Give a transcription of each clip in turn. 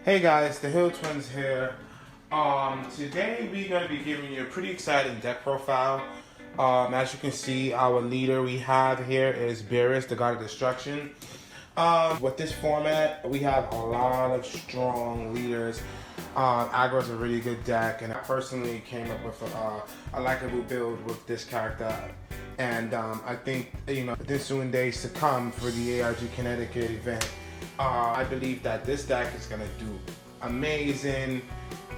Hey guys, the Hill Twins here. Today we're going to be giving you a pretty exciting deck profile. As you can see, our leader we have here is BEERUS, the God of Destruction. With this format, we have a lot of strong leaders. Aggro is a really good deck, and I personally came up with a likable build with this character. And I think, the soon days to come for the ARG Connecticut event, I believe that this deck is going to do amazing.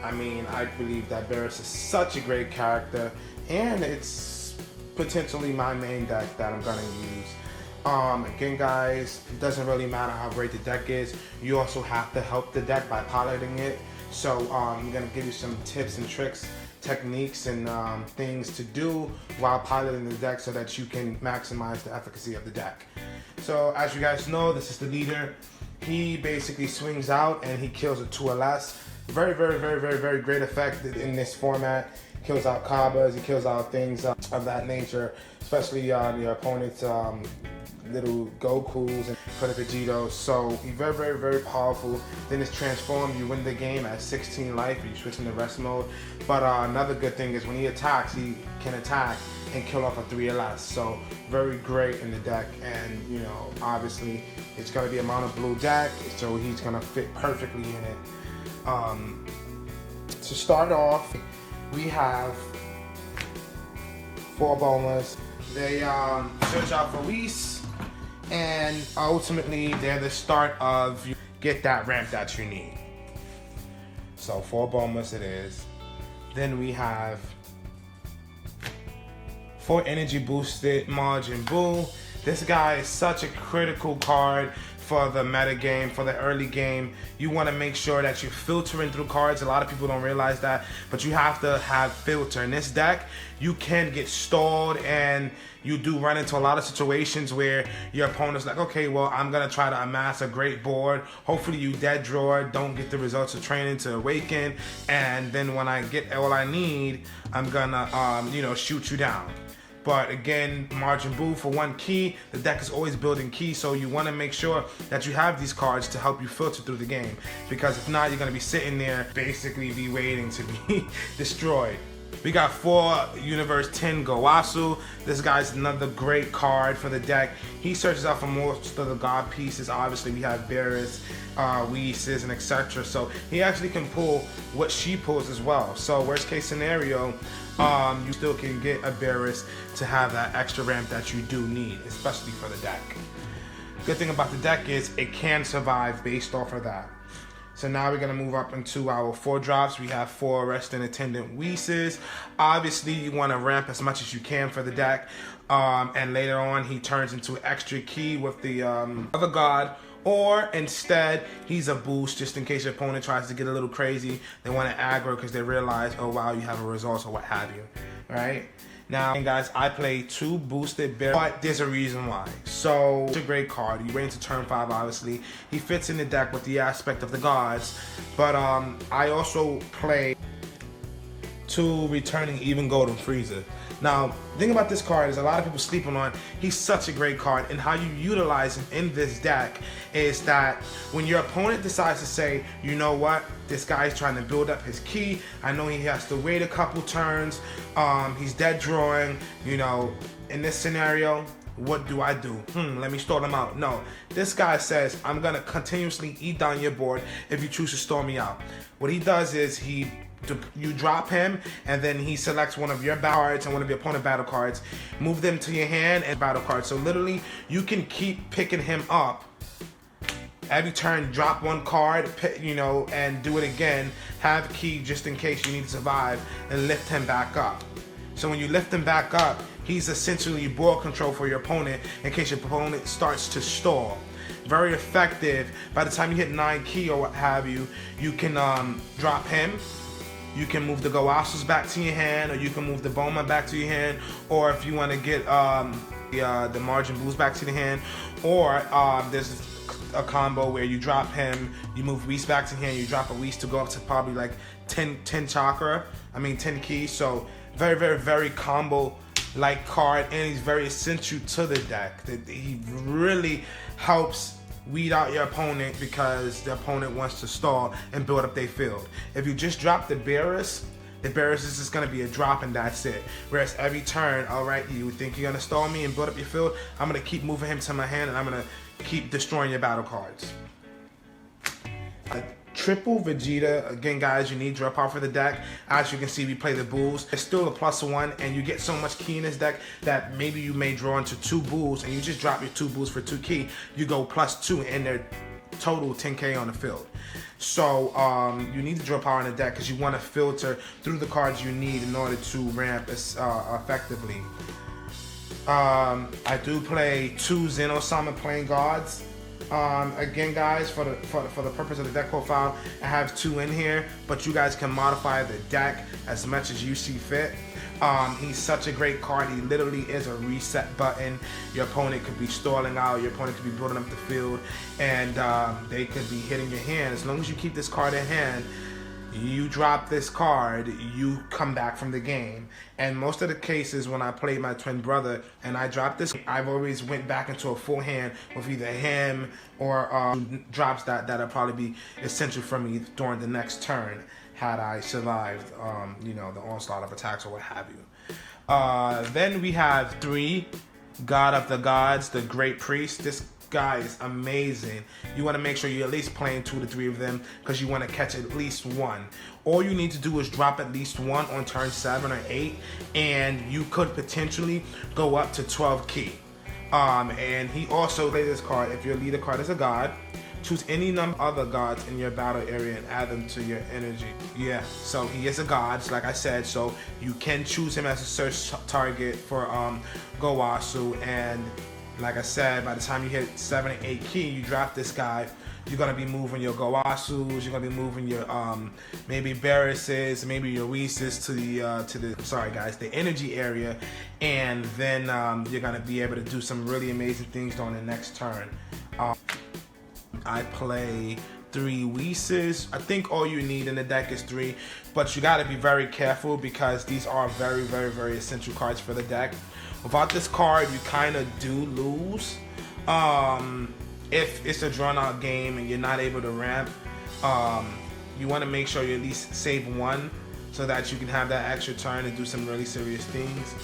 I mean, I believe that BEERUS is such a great character, and it's potentially my main deck that I'm going to use. Again, guys, it doesn't really matter how great the deck is. You also have to help the deck by piloting it. So I'm going to give you some tips and tricks, techniques, and things to do while piloting the deck so that you can maximize the efficacy of the deck. So as you guys know, this is the leader. He basically swings out and he kills a 2 or less. Very great effect in this format. Kills out Kabas, he kills out things of that nature, especially your opponent's little Gokus and for the Vegetos. So he's very powerful. Then it's transformed, you win the game at 16 life, you switch into rest mode. But another good thing is when he attacks, he can attack and kill off a 3 or less. So very great in the deck, and obviously it's gonna be a MonoBlue deck, so he's gonna fit perfectly in it. To start off, we have 4 bombers. They search out for Reese, and ultimately they're the start of you get that ramp that you need. So 4 bombers it is. Then we have 4 energy boosted MonoBlue. This guy is such a critical card for the meta game, for the early game. You want to make sure that you're filtering through cards. A lot of people don't realize that, but you have to have filter. In this deck, you can get stalled, and you do run into a lot of situations where your opponent's like, okay, well, I'm gonna try to amass a great board. Hopefully you dead draw, don't get the results of training to awaken, and then when I get all I need, I'm gonna shoot you down. But again, MonoBlue for 1 key, the deck is always building key, so you want to make sure that you have these cards to help you filter through the game. Because if not, you're going to be sitting there, basically be waiting to be destroyed. We got 4 Universe 10 Gowasu. This guy's another great card for the deck. He searches out for most of the god pieces. Obviously, we have BEERUS, Weeses, and etc. So he actually can pull what she pulls as well. So worst case scenario, you still can get a BEERUS to have that extra ramp that you do need, especially for the deck. Good thing about the deck is it can survive based off of that. So now we're gonna move up into our 4 drops. We have 4 Arresting Attendant Weeses. Obviously, you wanna ramp as much as you can for the deck. And later on, he turns into an extra key with the other god. Or instead, he's a boost just in case your opponent tries to get a little crazy. They want to aggro because they realize, oh wow, you have a result or what have you, right? Now, guys, I play 2 boosted BEERUS, but there's a reason why. So, it's a great card. You wait into turn 5, obviously. He fits in the deck with the aspect of the gods. But I also play 2 Returning Even Golden Freezer. Now, the thing about this card is a lot of people sleeping on. He's such a great card, and how you utilize him in this deck is that when your opponent decides to say, you know what, this guy's trying to build up his key. I know he has to wait a couple turns. He's dead drawing. In this scenario, what do? Let me stall him out. No, this guy says, I'm gonna continuously eat down your board if you choose to stall me out. What he does is you drop him, and then he selects one of your battle cards and one of your opponent battle cards, move them to your hand and battle cards. So literally, you can keep picking him up. Every turn, drop 1 card, and do it again. Have key just in case you need to survive, and lift him back up. So when you lift him back up, he's essentially board control for your opponent in case your opponent starts to stall. Very effective. By the time you hit 9 key or what have you, you can drop him. You can move the Gowasus back to your hand, or you can move the Boma back to your hand, or if you want to get the MonoBlues back to the hand, or there's a combo where you drop him, you move Whis back to hand, you drop a Whis to go up to probably like 10 keys. So very combo like card, and he's very essential to the deck. He really helps weed out your opponent because the opponent wants to stall and build up their field. If you just drop the BEERUS is just gonna be a drop and that's it. Whereas every turn, all right, you think you're gonna stall me and build up your field, I'm gonna keep moving him to my hand and I'm gonna keep destroying your battle cards. A triple Vegeta, again guys, you need draw power for the deck. As you can see, we play the bulls. It's still a +1 and you get so much key in this deck that maybe you may draw into 2 bulls and you just drop your 2 bulls for 2 key. You go +2 and they're total 10k on the field. So you need to draw power in the deck because you want to filter through the cards you need in order to ramp effectively. I do play 2 Xeno Summon playing guards. Again guys, for the purpose of the deck profile, I have 2 in here, but you guys can modify the deck as much as you see fit. He's such a great card. He literally is a reset button. Your opponent could be stalling out, your opponent could be building up the field, and they could be hitting your hand. As long as you keep this card in hand, you drop this card, you come back from the game. And most of the cases when I play my twin brother and I drop this, I've always went back into a full hand with either him or drops that'll probably be essential for me during the next turn had I survived, you know, the onslaught of attacks or what have you. Then we have 3 God of the Gods, the Great Priest. This guy is amazing. You want to make sure you're at least playing 2 to 3 of them because you want to catch at least 1. All you need to do is drop at least 1 on turn 7 or 8 and you could potentially go up to 12 key. And he also plays this card. If your leader card is a god, choose any number of other gods in your battle area and add them to your energy. Yeah, so he is a god, like I said, so you can choose him as a search target for Gowasu. And like I said, by the time you hit 7 and 8 key, you drop this guy. You're gonna be moving your Gowasus, you're gonna be moving your maybe BEERUSes, maybe your Reeses to the energy area, and then you're gonna be able to do some really amazing things on the next turn. I play 3 Reeses. I think all you need in the deck is 3, but you gotta be very careful because these are very, very, very essential cards for the deck. Without this card, you kind of do lose. If it's a drawn-out game and you're not able to ramp, you want to make sure you at least save 1 so that you can have that extra turn and do some really serious things.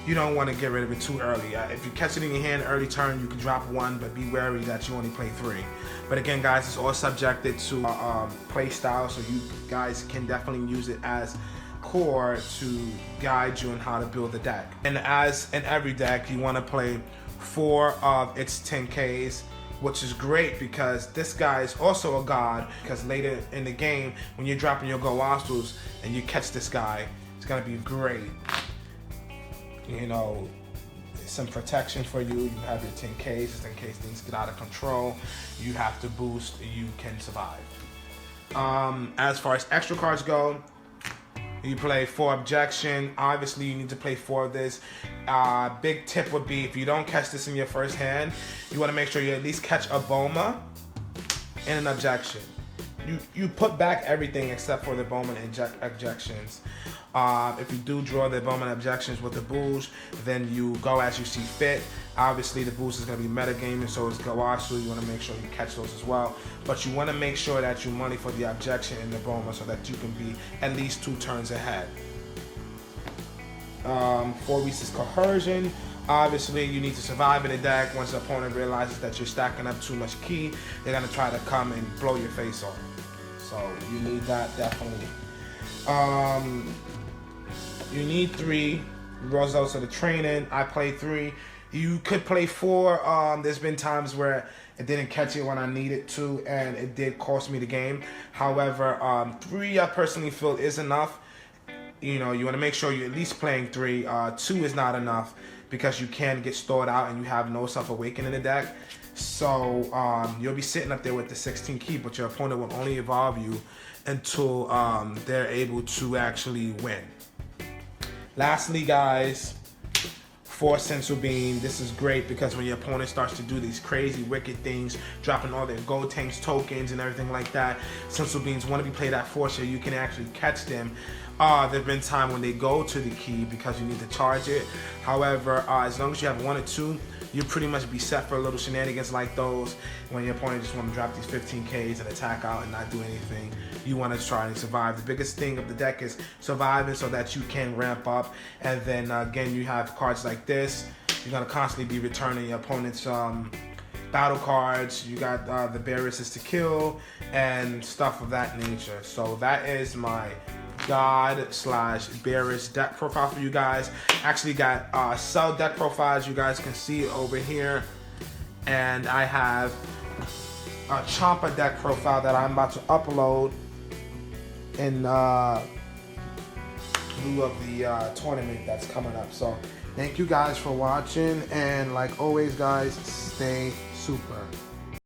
You don't want to get rid of it too early. If you catch it in your hand early turn, you can drop 1, but be wary that you only play 3. But again, guys, it's all subjected to play style, so you guys can definitely use it as core to guide you on how to build the deck. And as in every deck, you want to play 4 of its 10Ks, which is great because this guy is also a god, because later in the game, when you're dropping your Gowasus and you catch this guy, it's going to be great. You know, some protection for you. You have your 10Ks just in case things get out of control. You have to boost, you can survive. As far as extra cards go, you play 4 objection. Obviously, you need to play 4 of this. Big tip would be if you don't catch this in your first hand, you want to make sure you at least catch a Boma and an objection. You put back everything except for the Bowman objections. If you do draw the Bowman objections with the bulls, then you go as you see fit. Obviously, the boost is going to be metagaming, so it's Gowasu. You want to make sure you catch those as well. But you want to make sure that you money for the objection in the Bowman so that you can be at least 2 turns ahead. 4 weeks is coercion. Obviously, you need to survive in the deck. Once the opponent realizes that you're stacking up too much key, they're going to try to come and blow your face off. So you need that definitely. You need 3 results of the training. I play 3. You could play 4. There's been times where it didn't catch it when I needed to, and it did cost me the game. However, 3 I personally feel is enough. You know, you want to make sure you're at least playing 3. 2 is not enough because you can get stalled out and you have no self-awaken in the deck. So you'll be sitting up there with the 16 key, but your opponent will only evolve you until they're able to actually win. Lastly, guys, 4 Sensu Bean. This is great because when your opponent starts to do these crazy, wicked things, dropping all their gold tanks, tokens, and everything like that, Sensu Beans want to be played at 4 so you can actually catch them. There have been times when they go to the key because you need to charge it. However, as long as you have 1 or 2, you pretty much be set for a little shenanigans like those when your opponent just want to drop these 15Ks and attack out and not do anything. You want to try and survive. The biggest thing of the deck is surviving so that you can ramp up. And then again, you have cards like this. You're going to constantly be returning your opponent's battle cards. You got the BEERUS to kill and stuff of that nature. So that is my God/BEERUS deck profile for you guys. Actually got cell deck profiles. You guys can see it over here. And I have a Champa deck profile that I'm about to upload in lieu of the tournament that's coming up. So thank you guys for watching, and like always guys, stay super.